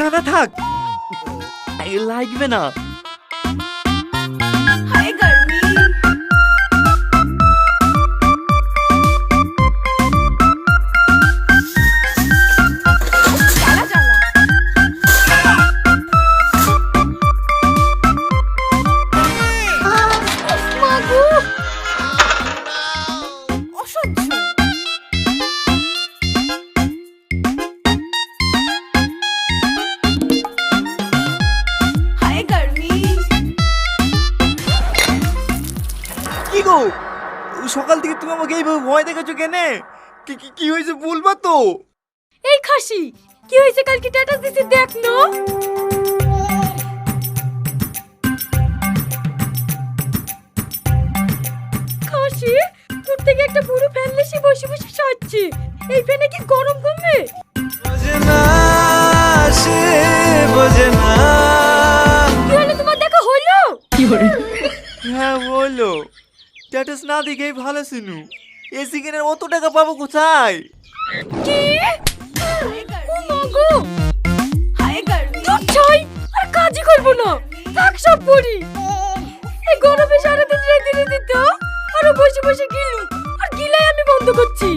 না না থাক, লাগবে না। हाय गर्मी জ্বালা জ্বালা মাগো অসহ্য। हाय गर्मी কি গো, সকাল থেকে তুমি আমাকে এইভাবে ভয় দেখাচ্ছ কেনে? কি কি কি হয়েছে বলবা তো? এই খাসি কি হয়েছে কালকে স্ট্যাটাস দিছি দেখ না। খাসি তোর থেকে একটা পুরো ফ্যান লেসি বসে বসে সাজছি, এই ফ্যানে কি গরম কমবে? কি হলো তোমার দেখা হলো? হ্যাঁ বলো, স্ট্যাটাস না দেখেই ভালো শুনু। এসি কেনার অত টাকা পাবো কোথায়? কি ও মাগো হায় গার্মি তোর ছয় আর কাজই করবো না, থাক সব পড়ি। এই গরমে সারাদিন রেঁধে রেঁধে তো আরো বসে বসে গিলু, আর গিলাই আমি বন্ধ করছি।